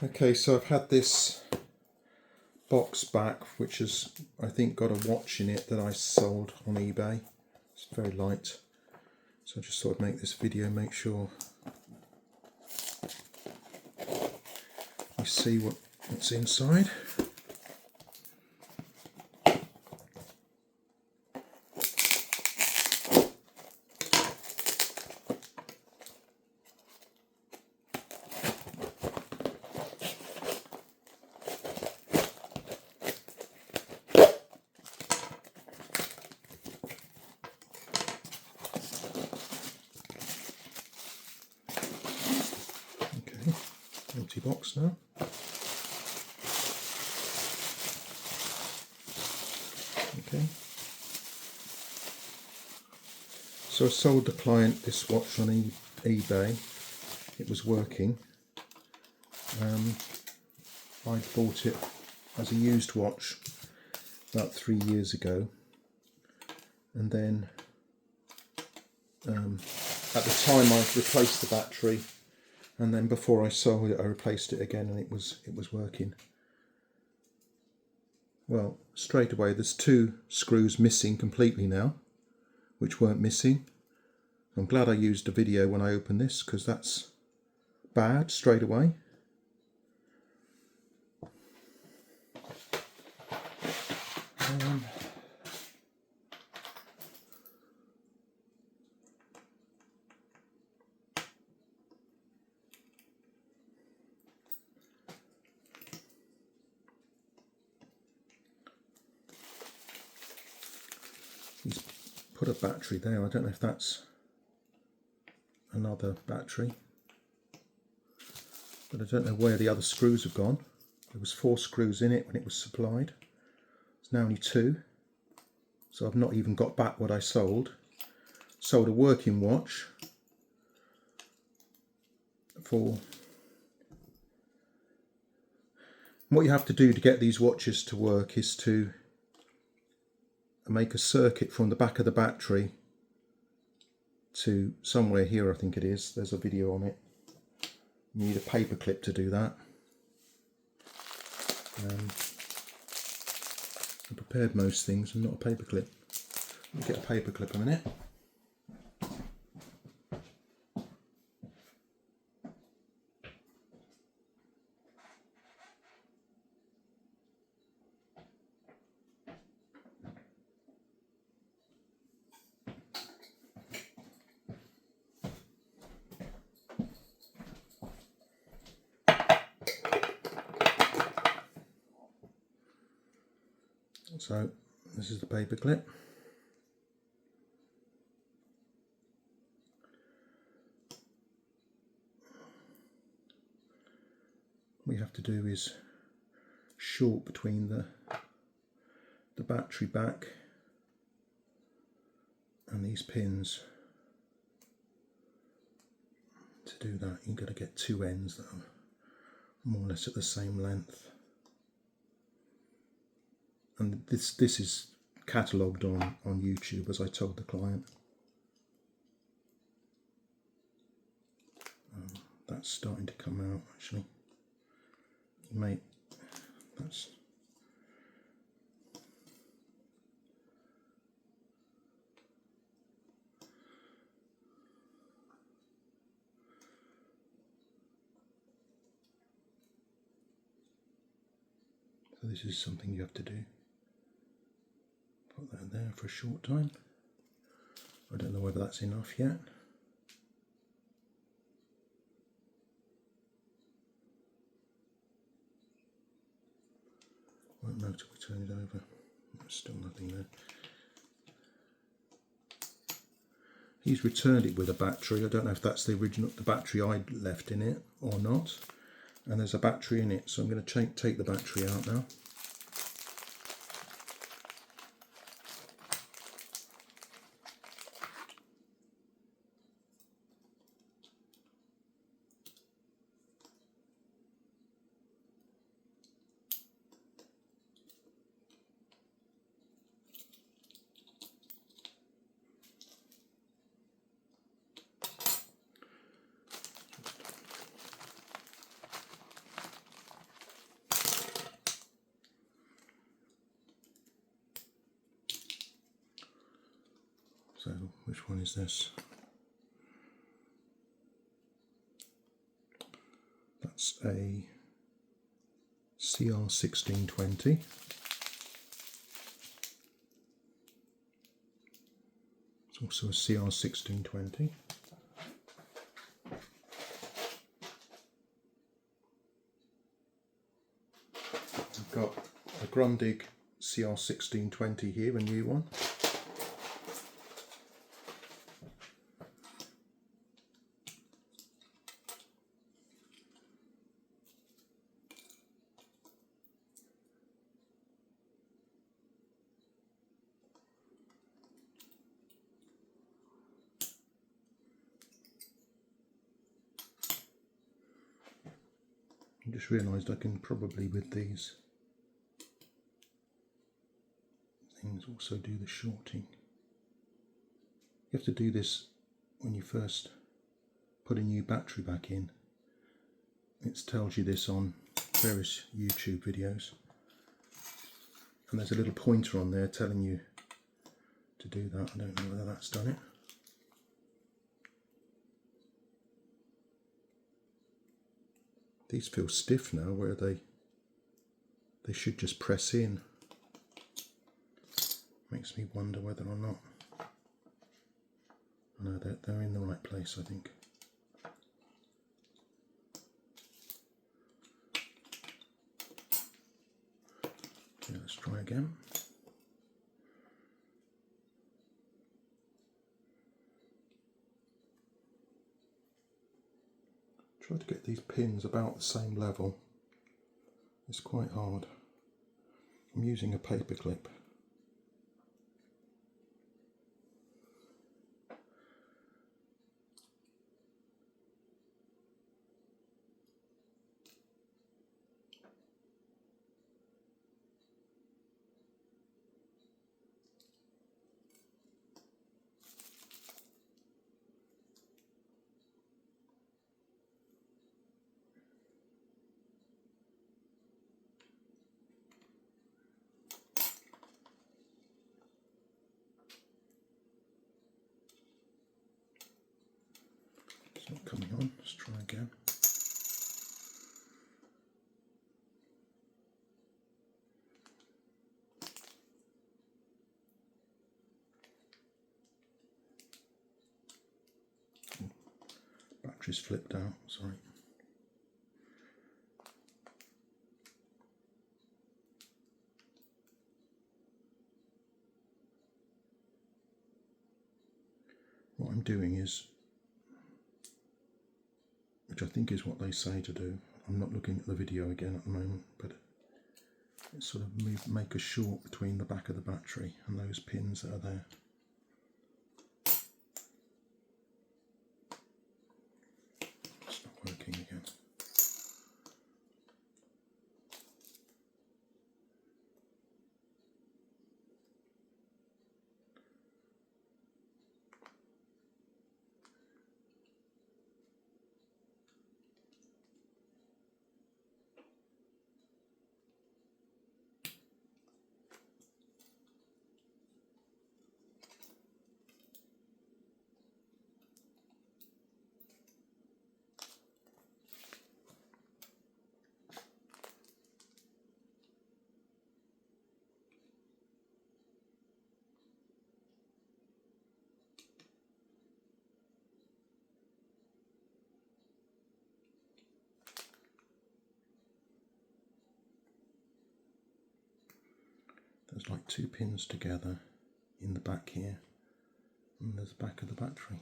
Okay, so I've had this box back, which has, I think, got a watch in it that I sold on eBay. It's very light, so I just thought I'd make this video, make sure you see what's inside. Empty box now. Okay. So I sold the client this watch on eBay. It was working. I bought it as a used watch about 3 years ago, and then at the time I replaced the battery. And then before I sold it, I replaced it again, and it was working. Well, straight away, there's 2 screws missing completely now, which weren't missing. I'm glad I used a video when I opened this, because that's bad straight away. He's put a battery there. I don't know if that's another battery, but I don't know where the other screws have gone. There was 4 screws in it when it was supplied. There's now only 2, so I've not even got back what I sold. Sold a working watch for... What you have to do to get these watches to work is to make a circuit from the back of the battery to somewhere here, I think it is. There's a video on it. You need a paper clip to do that. I prepared most things and not a paper clip. Let me get a paper clip in a minute. So this is the paper clip. What you have to do is short between the battery back and these pins. To do that, you've got to get 2 ends that are more or less at the same length. And this is catalogued on YouTube, as I told the client. That's starting to come out, actually. Mate, that's... So this is something you have to do. Put that there for a short time. I don't know whether that's enough yet. Won't know till we turn it over. There's still nothing there. He's returned it with a battery. I don't know if that's the battery I'd left in it or not. And there's a battery in it, so I'm going to take the battery out now. So which one is this? That's a CR1620. It's also a CR1620. I've got a Grundig CR1620 here, a new one. I just realised I can probably, with these things, also do the shorting. You have to do this when you first put a new battery back in. It tells you this on various YouTube videos, and there's a little pointer on there telling you to do that. I don't know whether that's done it. These feel stiff now, where they should just press in. Makes me wonder whether or not. No, they're in the right place, I think. Okay, let's try again. Try to get these pins about the same level. It's quite hard. I'm using a paper clip. It's not coming on. Let's try again. Battery's flipped out, sorry. What I'm doing is, which I think is what they say to do, I'm not looking at the video again at the moment, but it's sort of make a short between the back of the battery and those pins that are there. It's not working again. There's like two pins together in the back here, and there's the back of the battery.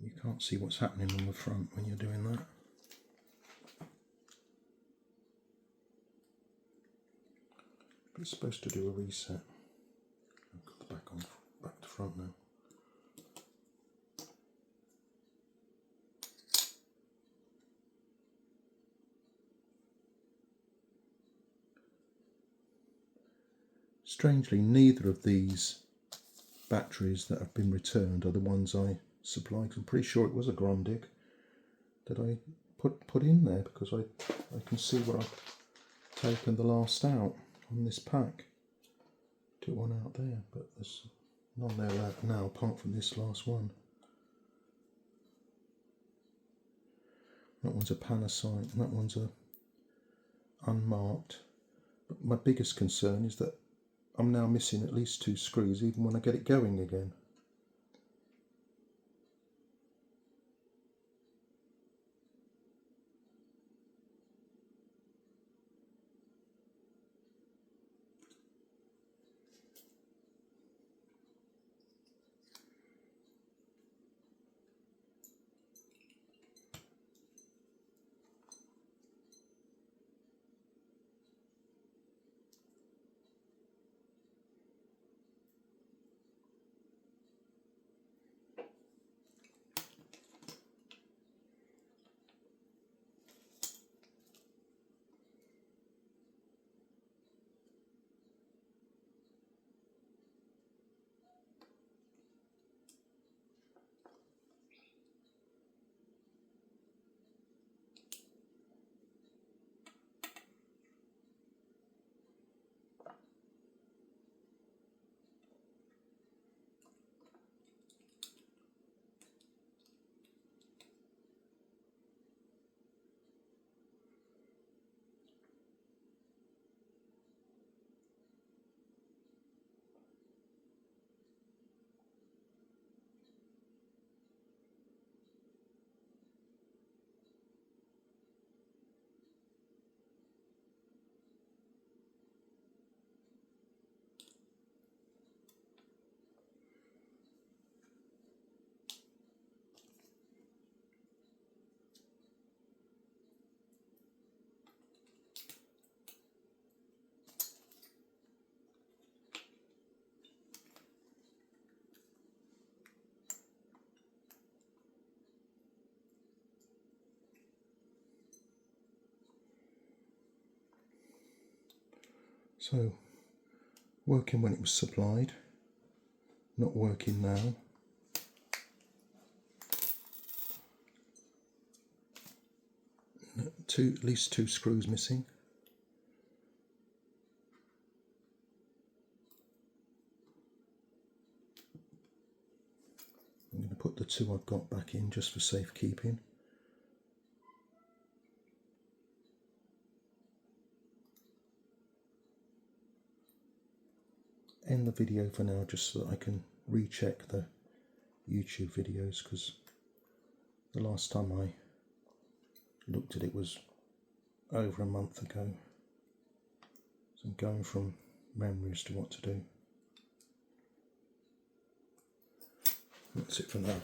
You can't see what's happening on the front when you're doing that. It's supposed to do a reset. I've got the back to front now. Strangely, neither of these batteries that have been returned are the ones I supplied. I'm pretty sure it was a Grundig that I put in there, because I can see where I've taken the last out on this pack. Took one out there, but there's none there left now apart from this last one. That one's a Panasonic and that one's a unmarked. But my biggest concern is that I'm now missing at least 2 screws even when I get it going again. So, working when it was supplied, not working now. At least 2 screws missing. I'm going to put the 2 I've got back in just for safekeeping. End the video for now just so that I can recheck the YouTube videos, because the last time I looked at it was over a month ago. So I'm going from memory as to what to do. That's it for now.